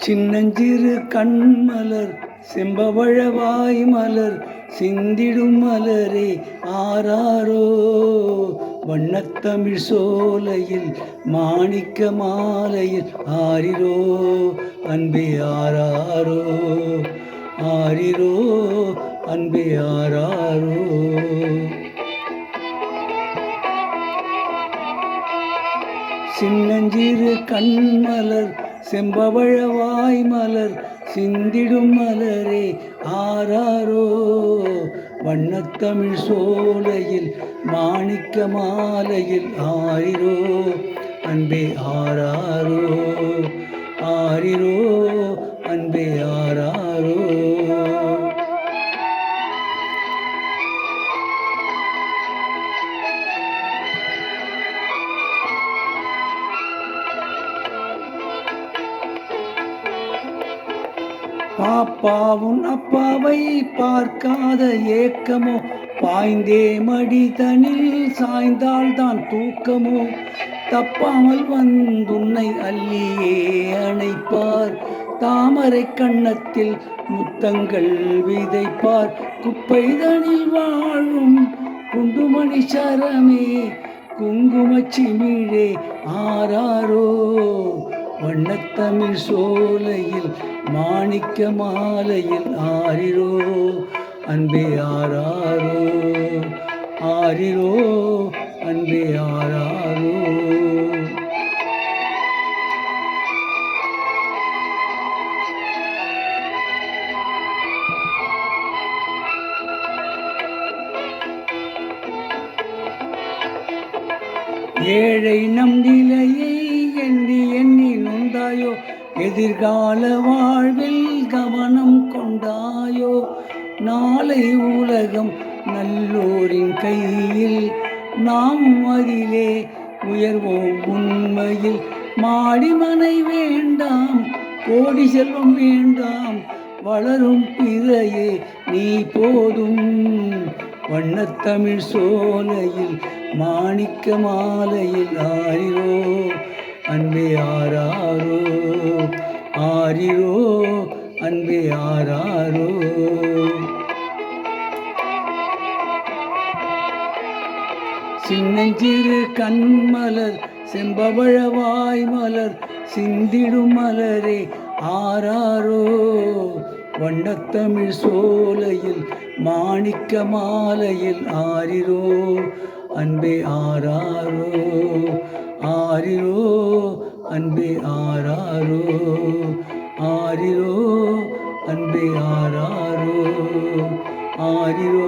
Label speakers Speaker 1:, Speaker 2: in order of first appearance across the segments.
Speaker 1: சின்னஞ்சிறு கண்மலர் செம்பவழவாய் மலர் சிந்திடும் மலரே ஆராரோ. வண்ணத்தமிழ் சோலையில் மாணிக்க மாலையில் ஆரிரோ அன்பே ஆராரோ. ஆரிரோ அன்பே ஆராரோ. சின்னஞ்சிறு கண்மலர் செம்பவழவாய் மலர் சிந்திடும் மலரே ஆராரோ. வண்ணத்தமிழ் சோலையில் மாணிக்க மாலையில் ஆரிரோ அன்பே ஆராரோ. ஆரிரோ அன்பே ஆராரோ. பாப்பாவும் அப்பாவை பார்க்காத ஏக்கமோ, பாய்ந்தே மடிதனில் சாய்ந்தால்தான் தூக்கமோ, தப்பாமல் வந்துன்னை அள்ளியே அணைப்பார், தாமரை கன்னத்தில் முத்தங்கள் விதைப்பார், குப்பைதனில் வாழும் குண்டுமணி சரமே குங்குமச்சிமிழே ஆராரோ. வண்ணத்தமிழ் சோலையில் மாணிக்க மாலையில் ஆரிரோ அன்பே ஆராரோ. ஆரிரோ அன்பே ஆராரோ. ஏழை நம் நிலையை எண்ணி எண்ணி நொந்தாயோ, எதிர்கால வாழ்வில் கவனம் கொண்டாயோ, நாளை உலகம் நல்லோரின் கையில், நாம் அதிலே உயர்வோம் உண்மையில். மாடிமனை வேண்டாம், கோடி செல்வம் வேண்டாம், வளரும் பிறையே நீ போதும். வண்ணத்தமிழ் சோலையில் மாணிக்க மாலையில் ஆரிரோ அன்பே ஆராரோ. ஆரிரோ அன்பே ஆராரோ. சின்னஞ்சிறு கண்மலர் செம்பவழவாய் மலர் சிந்திடும் மலரே ஆராரோ. வண்ணத்தமிழ் சோலையில் மாணிக்க மாலையில் ஆரிரோ அன்பே ஆராரோ. ஆரிரோ அன்பே ஆராரோ. ஆரிரோ அன்பே ஆராரோ. ஆரிரோ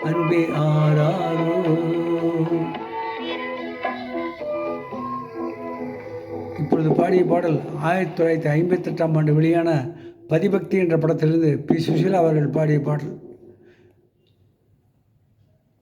Speaker 1: அன்பே ஆராரோ. இப்பொழுது பாடிய பாடல் 1958ஆம் ஆண்டு வெளியான பதிபக்தி என்ற படத்திலிருந்து பி. சுஷீலா அவர்கள் பாடிய பாடல்.